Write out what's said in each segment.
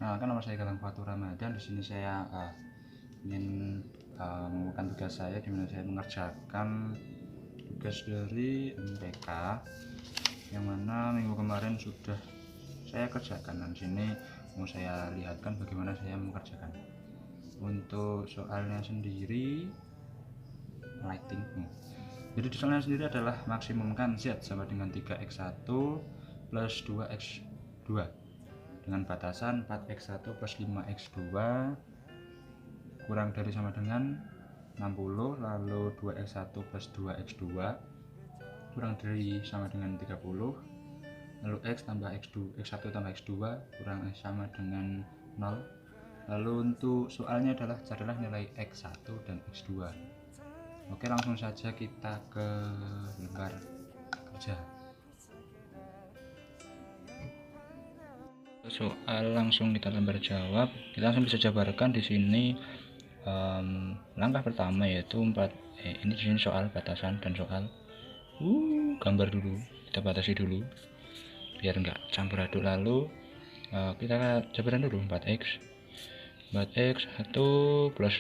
Perkenalkan, nama saya Galang Fatur Ramadan. Di sini saya ingin mengumumkan tugas saya, di mana saya mengerjakan tugas dari MPK yang mana minggu kemarin sudah saya kerjakan. Dan di sini mau saya lihatkan bagaimana saya mengerjakan. Untuk soalnya sendiri lighting. Jadi di soalnya sendiri adalah maksimumkan Z sama dengan 3x1 plus 2x2 dengan batasan 4x1 plus 5x2 kurang dari sama dengan 60, lalu 2x1 plus 2x2 kurang dari sama dengan 30, lalu x tambah x2, x1 tambah x2 kurang sama dengan 0. Lalu untuk soalnya carilah nilai x1 dan x2. Oke, langsung saja kita ke lembar kerja. Soal langsung kita lembar jawab, kita langsung bisa jabarkan di sini. Langkah pertama yaitu ini di sini soal batasan dan soal gambar dulu, kita batasi dulu biar enggak campur aduk. Lalu kita jabaran dulu 4x 1 plus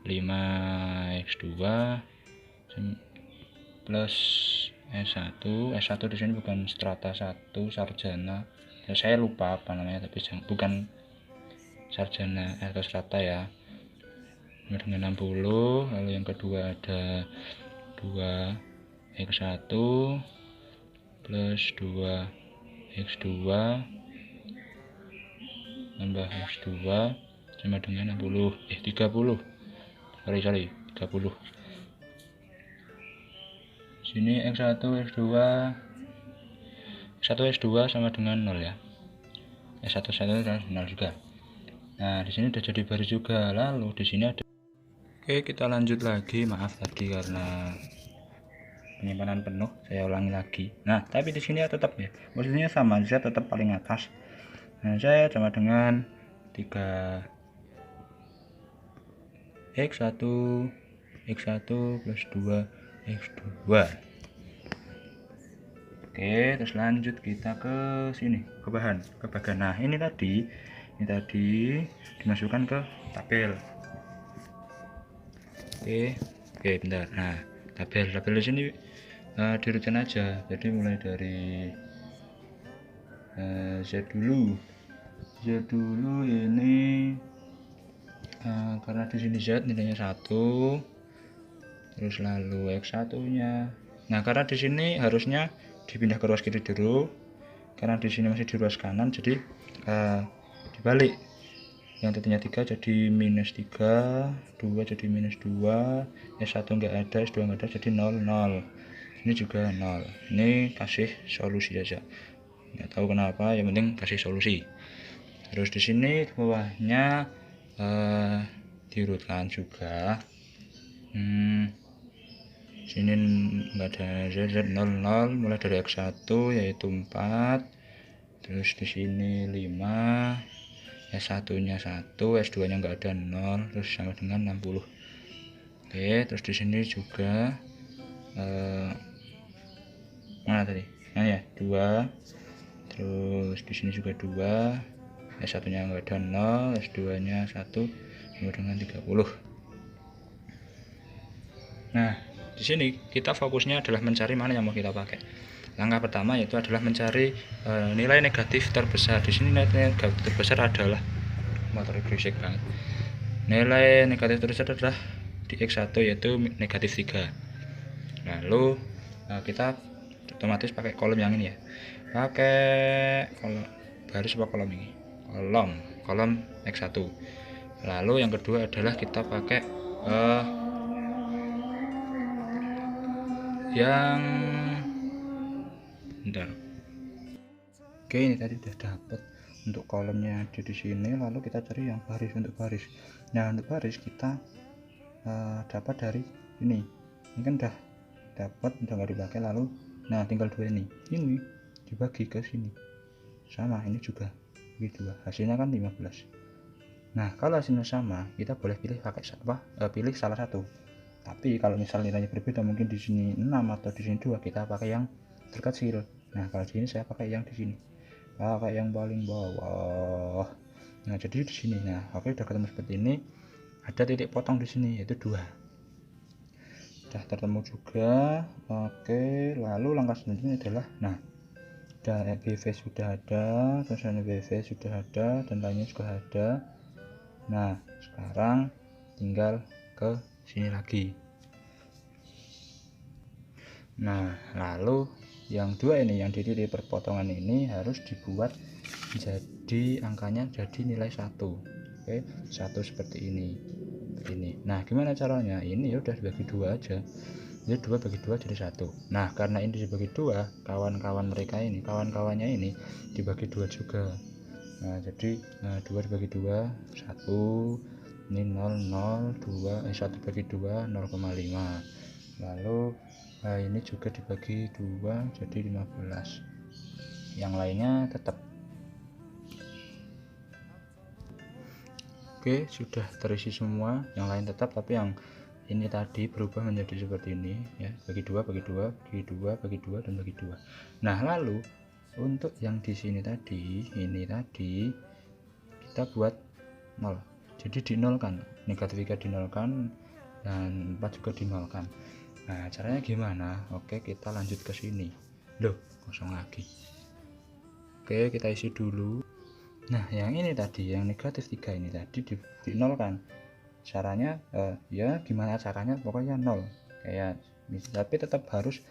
5x2 plus S1 di sini bukan strata 1 sarjana ya, saya lupa apa namanya, tapi bukan sarjana atau strata ya, dengan 60. Lalu yang kedua ada 2x1 plus 2x2 tambah x2 sama dengan 30. 30. Sini x1 x2 sama dengan 0 ya. S1 sama 0 juga. Nah, di sini udah jadi baris juga. Lalu di sini ada. Oke, kita lanjut lagi. Maaf tadi karena penyimpanan penuh, saya ulangi lagi. Nah, tapi di sini ya tetap ya, posisinya sama, Z tetap paling atas. Nah, Z sama dengan 3x1 plus 2x2. Oke, terus lanjut kita ke sini, ke bahan. Nah, ini tadi dimasukkan ke tabel. Oke, bentar. Nah, tabel di sini diurutkan aja. Jadi mulai dari Z dulu ini karena di sini Z nilainya 1, terus lalu X1 nya. Nah, karena di sini harusnya dipindah ke ruas kiri dulu, karena di sini masih di ruas kanan, jadi dibalik. Yang tadinya 3 jadi minus 3, 2 jadi minus 2, S1 enggak ada, S2 enggak ada, jadi 0. Ini juga 0. Ini kasih solusi aja, nggak tahu kenapa, yang penting kasih solusi. Terus di sini bawahnya diurutkan juga. Sini enggak ada Z 0 mulai dari X1 yaitu 4, terus di sini 5, S1 nya 1, S2 nya enggak ada 0, terus sama dengan 60. Oke, terus di sini juga mana tadi? Nah ya, 2. Terus di sini juga 2, S1 nya enggak ada 0, S2 nya 1, sama dengan 30. Nah, di sini kita fokusnya adalah mencari mana yang mau kita pakai. Langkah pertama yaitu adalah mencari nilai negatif terbesar. Di sini nilai negatif terbesar adalah motor berisik banget. Nilai negatif terbesar adalah di X1 yaitu negatif 3. Lalu kita otomatis pakai kolom yang ini ya. Pakai kolom baris apa kolom ini? Kolom X1. Lalu yang kedua adalah kita pakai yang bentar. Oke, ini tadi udah dapat untuk kolomnya di sini. Lalu kita cari yang baris, untuk baris. Nah, untuk baris kita dapat dari ini kan udah dapat, udah nggak dipakai. Lalu nah tinggal dua ini dibagi ke sini, sama ini juga bagi 2, hasilnya kan 15. Nah, kalau hasilnya sama kita boleh pilih pakai pilih salah satu. Tapi kalau misal nilainya berbeda, mungkin di sini 6 atau di sini 2, kita pakai yang terkecil. Nah, kalau di sini saya pakai yang di sini, pakai yang paling bawah. Nah jadi di sini, nah oke, udah ketemu seperti ini. Ada titik potong di sini yaitu 2, sudah tertemu juga. Oke, lalu langkah selanjutnya adalah, nah BV sudah ada, tulisan BV sudah ada, dan lainnya juga ada. Nah sekarang tinggal ke sini lagi. Nah lalu yang 2 ini, yang di titik perpotongan ini harus dibuat jadi angkanya jadi nilai 1. Oke, 1 seperti ini. Nah gimana caranya? Ini ya udah dibagi 2 aja, jadi 2 bagi 2 jadi 1. Nah karena ini dibagi 2, kawan-kawan mereka ini, kawan-kawannya ini dibagi 2 juga. Nah jadi 2 dibagi 2 1, ini 0 0 2 1 bagi 2 0,5. lalu ini juga dibagi 2 jadi 15. Yang lainnya tetap. Oke, sudah terisi semua, yang lain tetap, tapi yang ini tadi berubah menjadi seperti ini ya, bagi 2 bagi 2 bagi 2 bagi 2 dan bagi 2. Nah lalu untuk yang di sini tadi, ini tadi kita buat 0, jadi dinolkan, negatif 3 dinolkan dan 4 juga dinolkan. Nah caranya gimana? Oke, kita lanjut ke sini. Loh, kosong lagi. Oke, kita isi dulu. Nah yang ini tadi, yang negatif 3 ini tadi dinolkan. Caranya ya gimana caranya, pokoknya 0 kayak, tapi tetap harus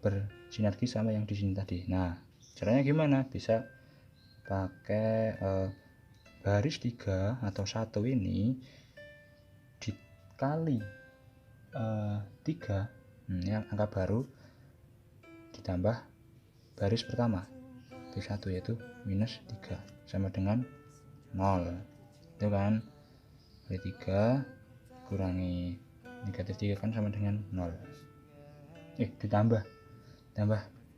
bersinergi sama yang di sini tadi. Nah caranya gimana? Bisa pakai baris 3 atau 1 ini dikali 3, yang angka baru ditambah baris pertama B1 yaitu minus 3 sama dengan 0, itu kan. Kali 3 kurangi negatif 3 kan sama dengan 0, ditambah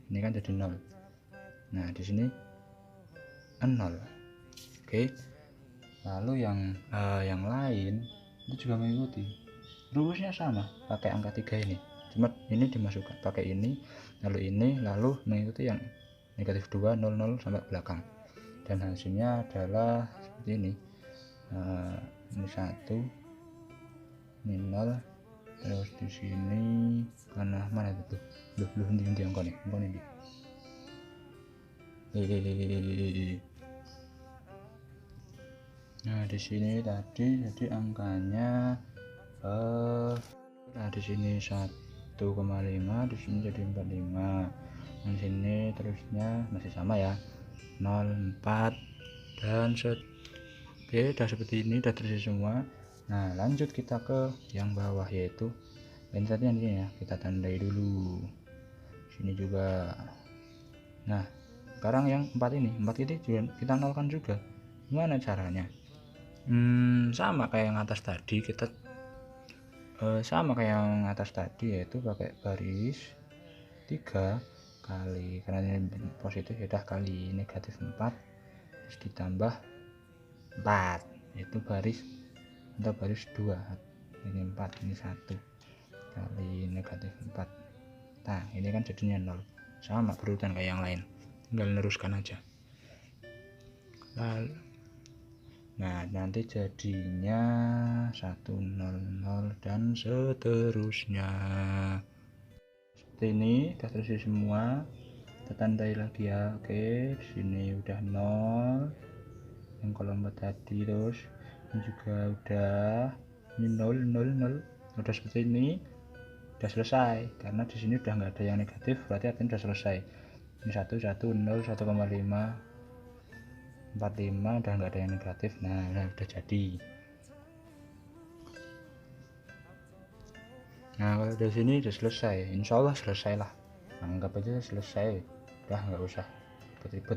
ini kan jadi 0. Nah di sini 0. Oke, lalu yang lain itu juga mengikuti rumusnya sama, pakai angka 3 ini, cuma ini dimasukkan pakai ini, lalu mengikuti yang negatif 2 0 0 sampai belakang, dan hasilnya adalah seperti ini. Ini 1, ini 0, terus di sini karena mana itu loh ini angka nih, nah di sini tadi jadi angkanya nah di sini 1,5, di sini jadi 45, di sini terusnya masih sama ya, 0 4 dan oke, udah seperti ini, udah terisi semua. Nah lanjut kita ke yang bawah, yaitu ini tadi ya, kita tandai dulu sini juga. Nah sekarang yang 4 ini juga kita nolkan juga. Gimana caranya? Sama kayak yang atas tadi, kita yaitu pakai baris 3 kali, karena ini positif ya udah, kali negatif 4 terus ditambah 4, itu baris 2, ini 4, ini 1 kali negatif 4. Nah ini kan jadinya 0, sama berurutan kayak yang lain, tinggal meneruskan aja. Lalu nah nanti jadinya 1 0 0 dan seterusnya seperti ini. Udah terisi semua, kita tandai lagi ya. Oke, sini udah 0 yang kolom tadi, terus ini juga udah, ini 0 0 0, udah seperti ini, udah selesai, karena di sini udah nggak ada yang negatif, berarti artinya udah selesai. Ini 1 1 0 1,5 45, udah nggak ada yang negatif. Nah udah jadi. Nah kalau dari sini udah selesai, insya Allah selesai lah, anggap aja selesai, udah nggak usah ribet-ribet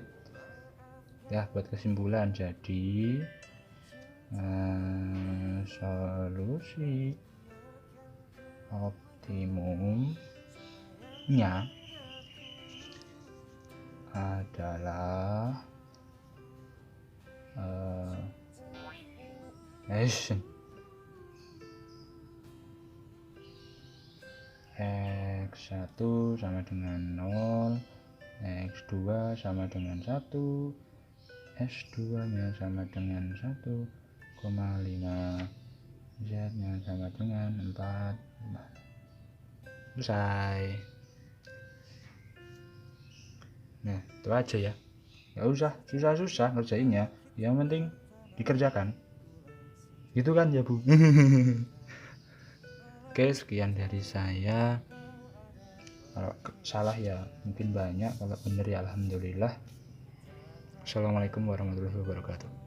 ya. Buat kesimpulan, jadi solusi optimumnya adalah X1 sama dengan 0, X2 sama dengan 1, S2 nya sama dengan 1,5, Z nya sama dengan 4. Selesai. Nah itu aja ya, nggak usah susah-susah ngerjainnya, yang penting dikerjakan gitu kan ya Bu. Oke, sekian dari saya. Kalau salah ya mungkin banyak, kalau bener ya alhamdulillah. Assalamualaikum warahmatullahi wabarakatuh.